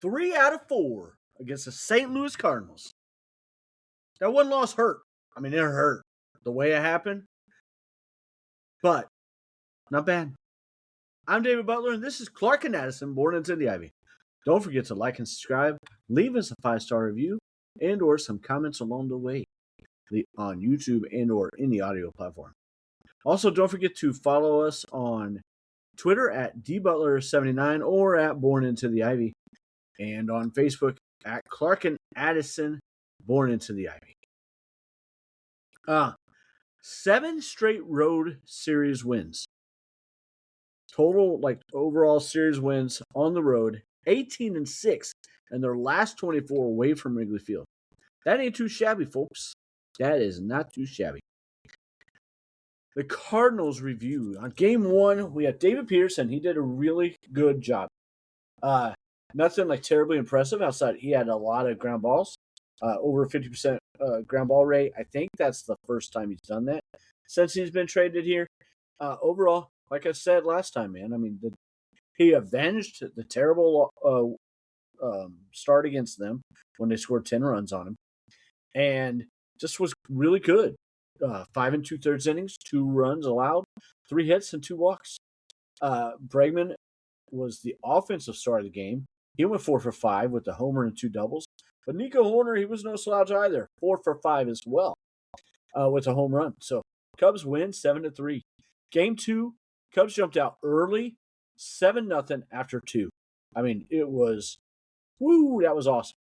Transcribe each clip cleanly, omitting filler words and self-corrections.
3 out of 4 against the St. Louis Cardinals. That one loss hurt. I mean, it hurt the way it happened, but not bad. I'm David Butler, and this is Clark and Addison, Born Into the Ivy. Don't forget to like and subscribe, leave us a 5-star review, and or some comments along the way on YouTube and or any audio platform. Also, don't forget to follow us on Twitter at dbutler79 or at Born Into the Ivy, and on Facebook at Clark and Addison, Born Into the Ivy. 7 straight road series wins. Total, overall series wins on the road, 18-6, and their last 24 away from Wrigley Field. That ain't too shabby, folks. That is not too shabby. The Cardinals review. On game 1, we had David Peterson. He did a really good job. Nothing terribly impressive outside. He had a lot of ground balls, over 50% ground ball rate. I think that's the first time he's done that since he's been traded here. Overall, like I said last time, man, I mean, he avenged the terrible start against them when they scored 10 runs on him, and just was really good. 5 2/3 innings, 2 runs allowed, 3 hits, and 2 walks. Bregman was the offensive star of the game. He went 4 for 5 with a homer and 2 doubles. But Nico Hoerner, he was no slouch either. 4 for 5 as well with a home run. So Cubs win 7-3. Game 2, Cubs jumped out early, 7-0 after 2. I mean, it was, that was awesome.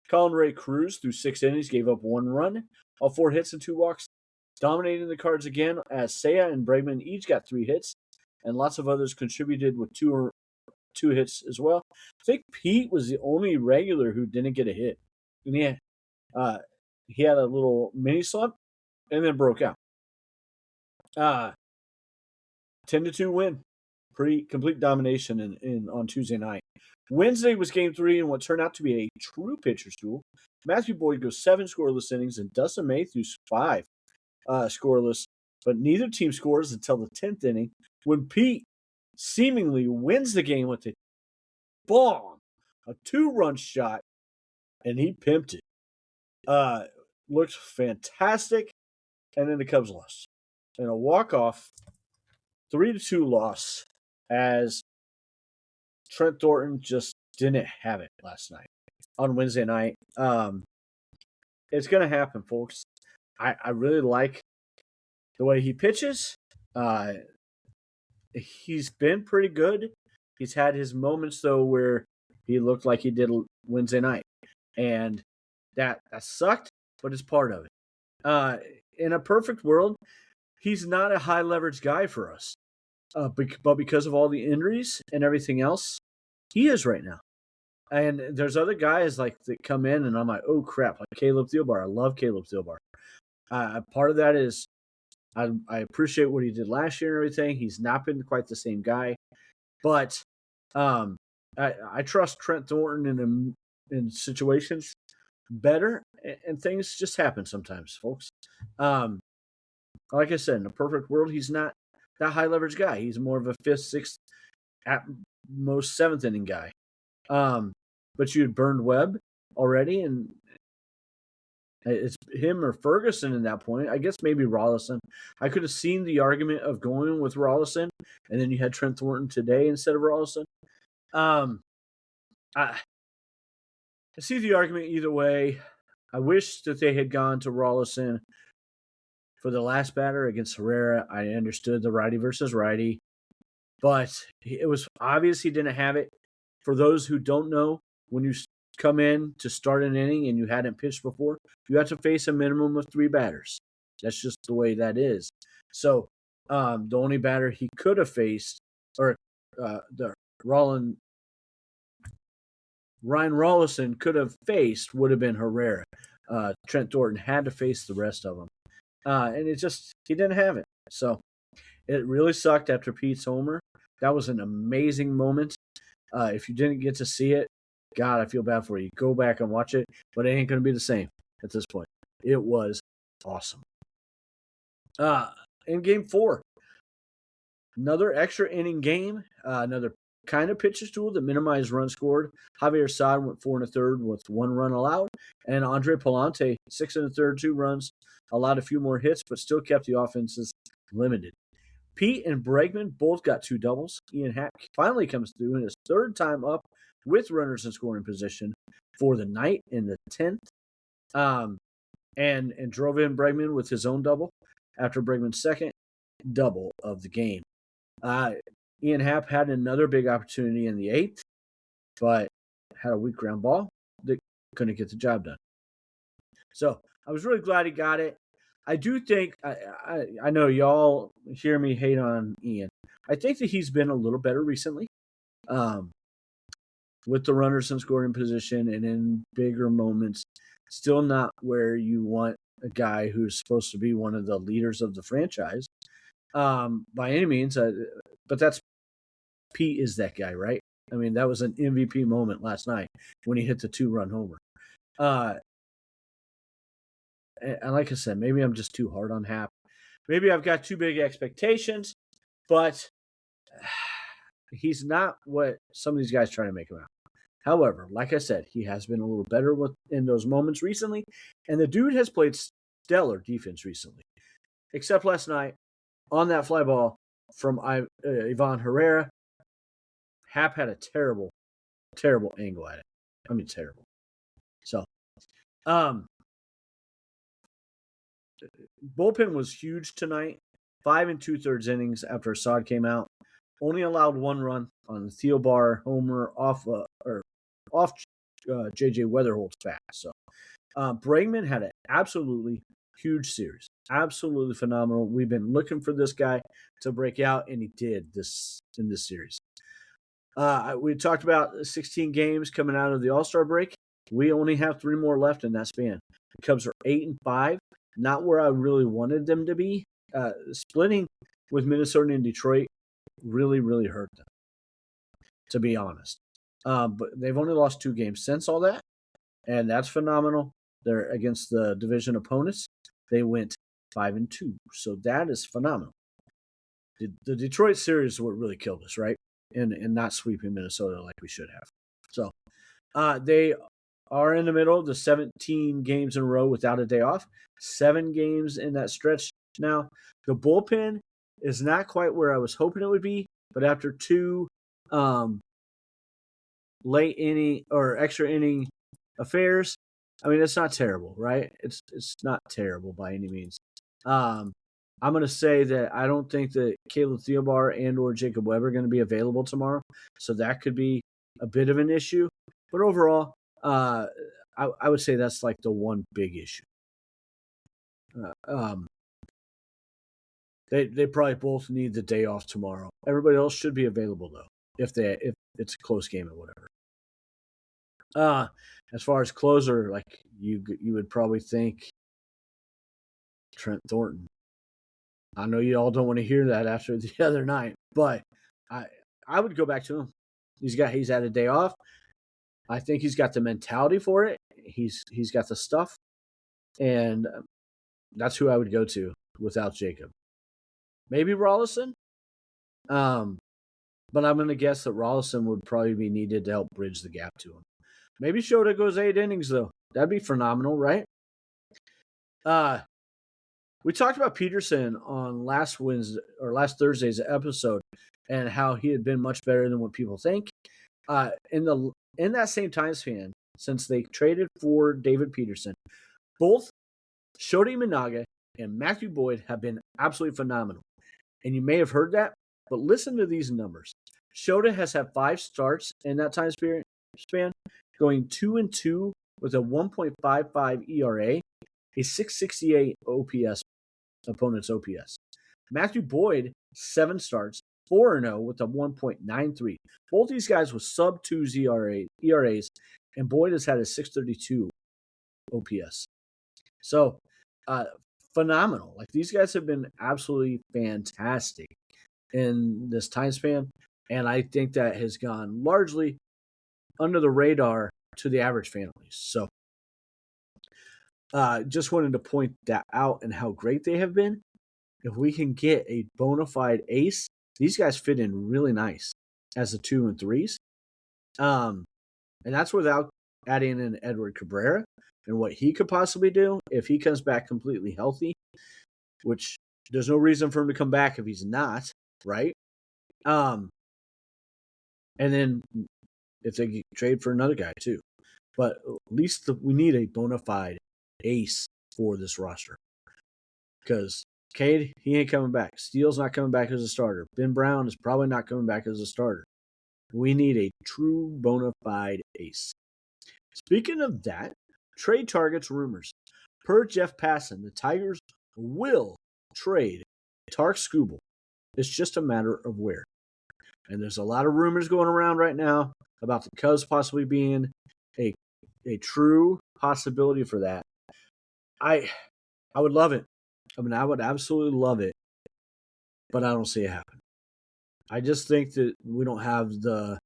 Colin Ray Cruz threw 6 innings, gave up 1 run, all 4 hits and 2 walks. Dominating the Cards again as Seiya and Bregman each got 3 hits, and lots of others contributed with 2 hits as well. I think Pete was the only regular who didn't get a hit. And he had a little mini slump and then broke out. 10-2 win. Pretty complete domination on Tuesday night. Wednesday was game 3 in what turned out to be a true pitcher's duel. Matthew Boyd goes 7 scoreless innings and Dustin Matthews 5 scoreless, but neither team scores until the 10th inning when Pete seemingly wins the game with a bomb, a 2-run shot, and he pimped it. Looked fantastic, and then the Cubs lost. And a walk-off 3-2 loss as Trent Thornton just didn't have it last night on Wednesday night. It's going to happen, folks. I really like the way he pitches. He's been pretty good. He's had his moments, though, where he looked like he did Wednesday night. And that sucked, but it's part of it. In a perfect world, he's not a high-leverage guy for us. But because of all the injuries and everything else, he is right now. And there's other guys that come in, and I'm like, oh, crap, like Caleb Thielbar. I love Caleb Thielbar. Part of that is I appreciate what he did last year and everything. He's not been quite the same guy. But I trust Trent Thornton in situations better, and things just happen sometimes, folks. Like I said, in a perfect world, he's not that high leverage guy. He's more of a 5th, 6th, at most 7th inning guy. But you had burned Webb already, and it's him or Ferguson in that point. I guess maybe Rollison. I could have seen the argument of going with Rollison, and then you had Trent Thornton today instead of Rollison. I see the argument either way. I wish that they had gone to Rollison for the last batter against Herrera. I understood the righty versus righty, but it was obvious he didn't have it. For those who don't know, when you come in to start an inning and you hadn't pitched before, you have to face a minimum of 3 batters. That's just the way that is. So the only batter he could have faced, or Ryan Rollison could have faced, would have been Herrera. Trent Thornton had to face the rest of them. And he didn't have it. So it really sucked after Pete's homer. That was an amazing moment. If you didn't get to see it, God, I feel bad for you. Go back and watch it, but it ain't going to be the same at this point. It was awesome. In game 4, another extra inning game, another kind of pitcher's duel that minimized runs scored. Javier Assad went 4 1/3 with 1 run allowed, and Andre Palante 6 1/3, 2 runs, allowed a few more hits, but still kept the offenses limited. Pete and Bregman both got 2 doubles. Ian Happ finally comes through in his 3rd time up with runners in scoring position for the night in the 10th, and drove in Bregman with his own double after Bregman's 2nd double of the game. Ian Happ had another big opportunity in the 8th, but had a weak ground ball that couldn't get the job done. So I was really glad he got it. I do think I know y'all hear me hate on Ian. I think that he's been a little better recently, with the runners in scoring position and in bigger moments. Still not where you want a guy who's supposed to be one of the leaders of the franchise, by any means. But that's Pete is that guy, right? I mean, that was an MVP moment last night when he hit the 2-run homer. And like I said, maybe I'm just too hard on Happ. Maybe I've got too big expectations, but he's not what some of these guys try to make him out. However, like I said, he has been a little better in those moments recently, and the dude has played stellar defense recently, except last night on that fly ball from Ivan Herrera. Happ had a terrible, terrible angle at it. I mean, terrible. So, bullpen was huge tonight. 5 2/3 innings after Assad came out. Only allowed 1 run on the Thielbar homer off JJ Weatherhold's bat. So, Bregman had an absolutely huge series. Absolutely phenomenal. We've been looking for this guy to break out, and he did in this series. We talked about 16 games coming out of the All-Star break. We only have 3 more left in that span. The Cubs are 8-5, not where I really wanted them to be. Splitting with Minnesota and Detroit really, really hurt them, to be honest. But they've only lost 2 games since all that, and that's phenomenal. They're against the division opponents. They went 5-2, so that is phenomenal. The Detroit series is what really killed us, right? And not sweeping Minnesota like we should have. So they are in the middle of the 17 games in a row without a day off. 7 games in that stretch now. The bullpen is not quite where I was hoping it would be, but after 2 late inning or extra inning affairs, I mean, it's not terrible, right? It's not terrible by any means. I'm going to say that I don't think that Caleb Thielbar and or Jacob Webb are going to be available tomorrow, so that could be a bit of an issue. But overall, I would say that's like the one big issue. They probably both need the day off tomorrow. Everybody else should be available though, if it's a close game or whatever. As far as closer, like you would probably think Trent Thornton. I know you all don't want to hear that after the other night, but I would go back to him. He's had a day off. I think he's got the mentality for it. He's got the stuff, and that's who I would go to without Jacob. Maybe Rollison, but I'm going to guess that Rollison would probably be needed to help bridge the gap to him. Maybe Shota goes 8 innings though. That'd be phenomenal, right? We talked about Peterson on last Thursday's episode and how he had been much better than what people think. In that same time span, since they traded for David Peterson, both Shota Imanaga and Matthew Boyd have been absolutely phenomenal. And you may have heard that, but listen to these numbers. Shota has had 5 starts in that time span, going 2-2 with a 1.55 ERA, a 668 OPS, opponent's OPS. Matthew Boyd, 7 starts, 4-0 with a 1.93. Both these guys with sub-2 ERAs, and Boyd has had a 632 OPS. So, phenomenal. Like, these guys have been absolutely fantastic in this time span, and I think that has gone largely under the radar to the average fan at least. So, just wanted to point that out and how great they have been. If we can get a bona fide ace, these guys fit in really nice. as the 2 and 3s. And that's without adding in Edward Cabrera and what he could possibly do if he comes back completely healthy, which there's no reason for him to come back if he's not, right? And then if they trade for another guy too. But at least we need a bona fide ace for this roster. Because Cade, he ain't coming back. Steele's not coming back as a starter. Ben Brown is probably not coming back as a starter. We need a true bona fide ace. Speaking of that, trade targets rumors. Per Jeff Passan, the Tigers will trade Tark Skubal. It's just a matter of where. And there's a lot of rumors going around right now about the Cubs possibly being a true possibility for that. I would love it. I mean, I would absolutely love it, but I don't see it happen. I just think that we don't have the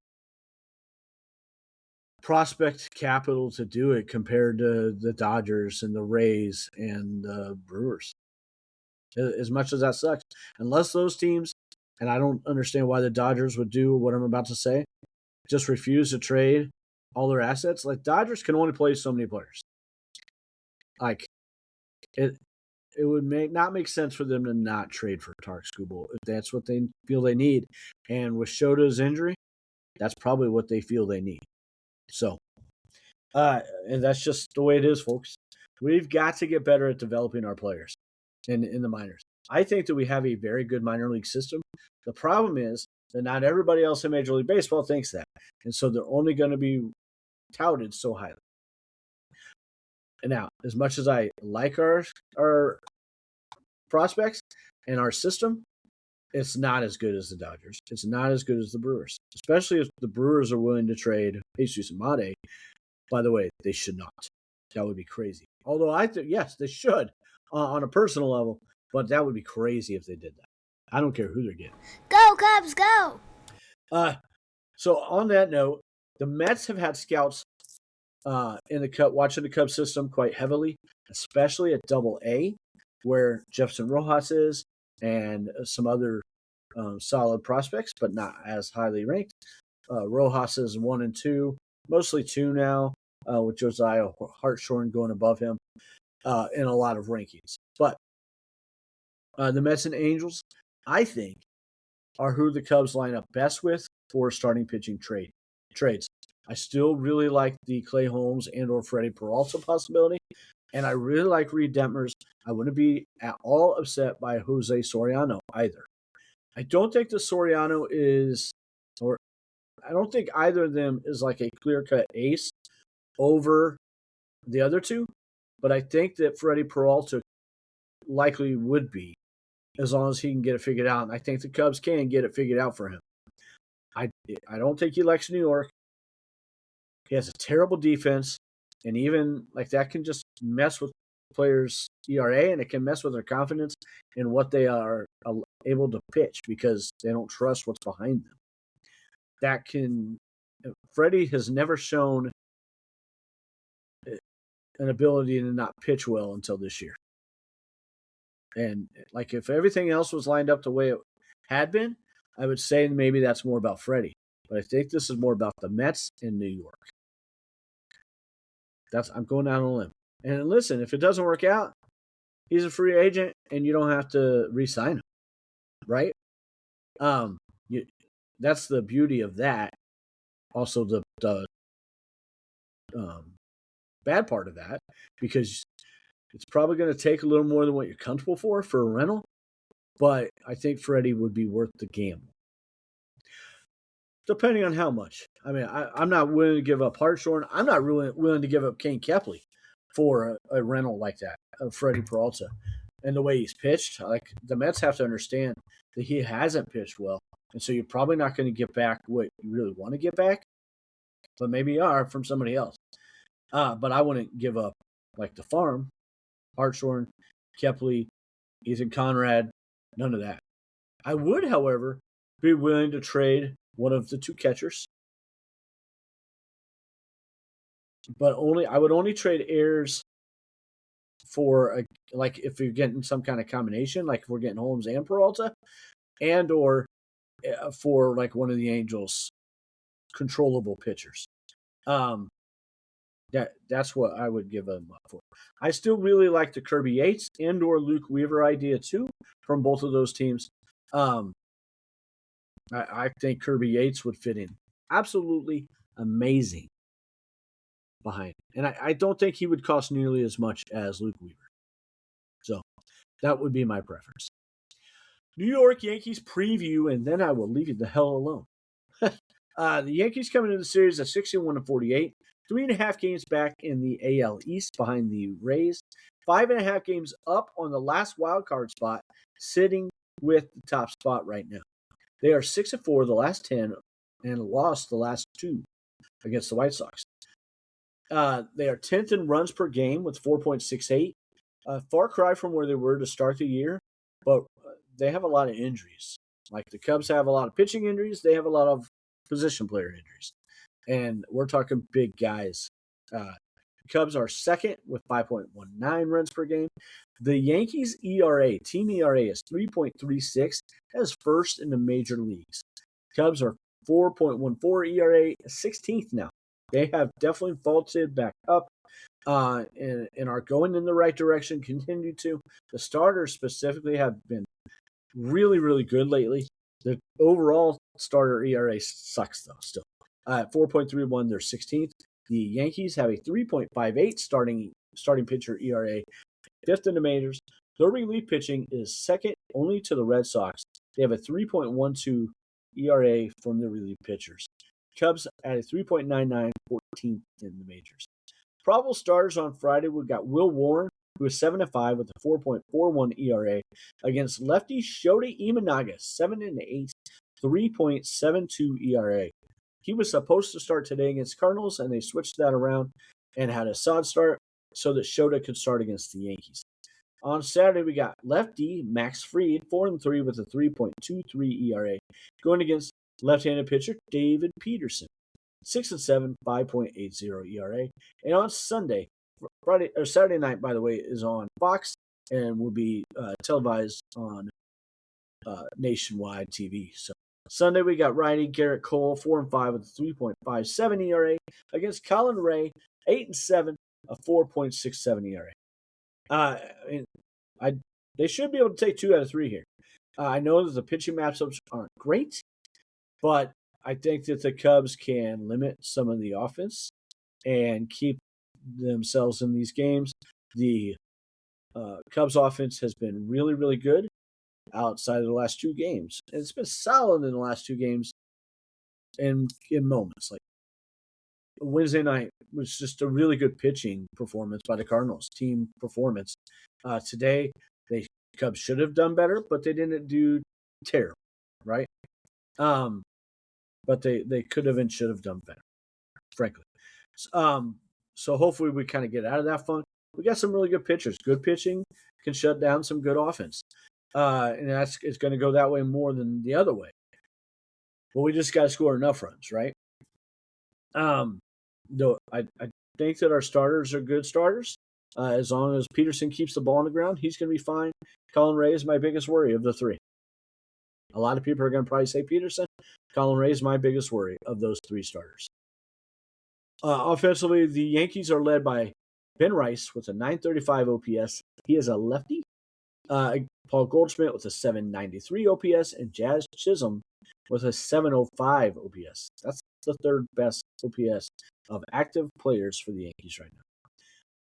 prospect capital to do it compared to the Dodgers and the Rays and the Brewers. As much as that sucks, unless those teams, and I don't understand why the Dodgers would do what I'm about to say, just refuse to trade all their assets. Like, Dodgers can only play so many players. Like, it would not make sense for them to not trade for Tark Skubal if that's what they feel they need. And with Shota's injury, that's probably what they feel they need. So, and that's just the way it is, folks. We've got to get better at developing our players in the minors. I think that we have a very good minor league system. The problem is that not everybody else in Major League Baseball thinks that. And so they're only going to be touted so highly. And now, as much as I like our prospects and our system, it's not as good as the Dodgers. It's not as good as the Brewers, especially if the Brewers are willing to trade Jesus Amade. By the way, they should not. That would be crazy. Although I think, yes, they should on a personal level, but that would be crazy if they did that. I don't care who they're getting. Go, Cubs, go! So on that note, the Mets have had scouts in the watching the Cubs system quite heavily, especially at Double A, where Jefferson Rojas is and some other solid prospects, but not as highly ranked. Rojas is 1 and 2, mostly 2 now, with Josiah Hartshorn going above him in a lot of rankings. But the Mets and Angels, I think, are who the Cubs line up best with for starting pitching trades. I still really like the Clay Holmes and or Freddie Peralta possibility, and I really like Reed Detmers. I wouldn't be at all upset by Jose Soriano either. I don't think the Soriano is, or I don't think either of them is like a clear-cut ace over the other two, but I think that Freddie Peralta likely would be as long as he can get it figured out, and I think the Cubs can get it figured out for him. I don't think he likes New York. He has a terrible defense, and even like that can just mess with players' ERA, and it can mess with their confidence in what they are able to pitch because they don't trust what's behind them. Freddie has never shown an ability to not pitch well until this year. And like if everything else was lined up the way it had been, I would say maybe that's more about Freddie. But I think this is more about the Mets in New York. I'm going out on a limb. And listen, if it doesn't work out, he's a free agent and you don't have to re-sign him, right? That's the beauty of that. Also, the bad part of that, because it's probably going to take a little more than what you're comfortable for a rental. But I think Freddie would be worth the gamble. Depending on how much. I mean, I'm not willing to give up Hartshorn. I'm not really willing to give up Kane Kepley for a rental like that of Freddie Peralta. And the way he's pitched, like the Mets have to understand that he hasn't pitched well. And so you're probably not going to get back what you really want to get back. But maybe you are from somebody else. But I wouldn't give up like the farm, Hartshorn, Kepley, Ethan Conrad, none of that. I would, however, be willing to trade one of the two catchers. But I would only trade Ayers for like if you're getting some kind of combination, like if we're getting Holmes and Peralta, and or for like one of the Angels' controllable pitchers. Um, that's what I would give him up for. I still really like the Kirby Yates and/or Luke Weaver idea too from both of those teams. Um, I think Kirby Yates would fit in absolutely amazing behind, and I don't think he would cost nearly as much as Luke Weaver. So that would be my preference. New York Yankees preview, and then I will leave you the hell alone. The Yankees coming into the series at 61-48, 3.5 games back in the AL East behind the Rays, 5.5 games up on the last wild card spot, sitting with the top spot right now. They are 6-4 the last 10 and lost the last 2 against the White Sox. They are 10th in runs per game with 4.68. Far cry from where they were to start the year, but they have a lot of injuries. Like the Cubs have a lot of pitching injuries, they have a lot of position player injuries. And we're talking big guys. Cubs are second with 5.19 runs per game. The Yankees' ERA, team ERA, is 3.36. That is first in the major leagues. Cubs are 4.14 ERA, 16th now. They have definitely vaulted back up and are going in the right direction, continue to. The starters specifically have been really, really good lately. The overall starter ERA sucks, though, still. At 4.31, they're 16th. The Yankees have a 3.58 starting pitcher ERA, fifth in the majors. Their relief pitching is second only to the Red Sox. They have a 3.12 ERA from the relief pitchers. Cubs at a 3.99, 14th in the majors. Probable starters on Friday, we've got Will Warren, who is 7-5 with a 4.41 ERA, against lefty Shota Imanaga, 7-8, 3.72 ERA. He was supposed to start today against Cardinals, and they switched that around and had a sod start so that Shota could start against the Yankees. On Saturday, we got lefty Max Fried, 4-3 with a 3.23 ERA, going against left-handed pitcher David Peterson, 6-7, 5.80 ERA. And on Sunday, Saturday night, by the way, is on Fox and will be televised on nationwide TV. So Sunday, we got righty Garrett Cole, 4-5 with a 3.57 ERA, against Colin Ray, 8-7, a 4.67 ERA. They should be able to take 2 out of 3 here. I know that the pitching matchups aren't great, but I think that the Cubs can limit some of the offense and keep themselves in these games. The Cubs offense has been really, really good outside of the last 2 games. And it's been solid in the last 2 games in moments. Like Wednesday night was just a really good pitching performance by the Cardinals, team performance. Today, the Cubs should have done better, but they didn't do terrible, right? But they could have and should have done better, frankly. So hopefully we kind of get out of that funk. We got some really good pitchers. Good pitching can shut down some good offense. And it's going to go that way more than the other way. But we just got to score enough runs, right? Though I think that our starters are good starters. As long as Peterson keeps the ball on the ground, he's going to be fine. Colin Ray is my biggest worry of the 3. A lot of people are going to probably say Peterson. Colin Ray is my biggest worry of those 3 starters. Offensively, the Yankees are led by Ben Rice with a 935 OPS. He is a lefty. Paul Goldschmidt with a 793 OPS, and Jazz Chisholm with a 705 OPS. That's the third best OPS of active players for the Yankees right now.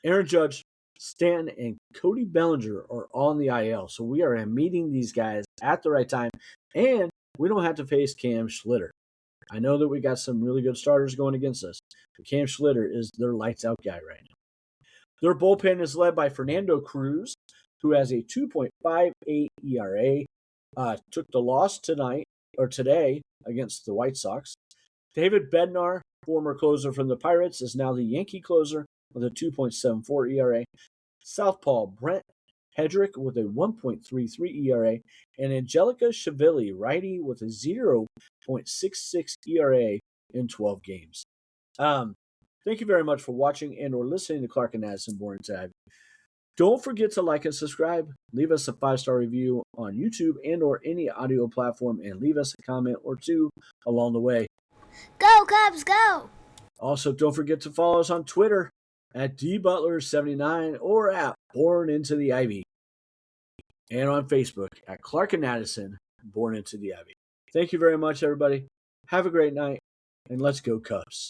Aaron Judge, Stanton, and Cody Bellinger are on the IL, so we are meeting these guys at the right time, and we don't have to face Cam Schlitter. I know that we got some really good starters going against us, but Cam Schlitter is their lights-out guy right now. Their bullpen is led by Fernando Cruz, who has a 2.58 ERA. Took the loss today against the White Sox. David Bednar, former closer from the Pirates, is now the Yankee closer with a 2.74 ERA. Southpaw Brent Hedrick with a 1.33 ERA, and Angelica Chavilli, righty, with a 0.66 ERA in 12 games. Thank you very much for watching and or listening to Clark and Addison Born Tag. Don't forget to like and subscribe. Leave us a 5-star review on YouTube and or any audio platform, and leave us a comment or two along the way. Go, Cubs, go! Also, don't forget to follow us on Twitter at dbutler79 or at Born Into the Ivy, and on Facebook at Clark and Addison, Born Into the Ivy. Thank you very much, everybody. Have a great night, and let's go Cubs.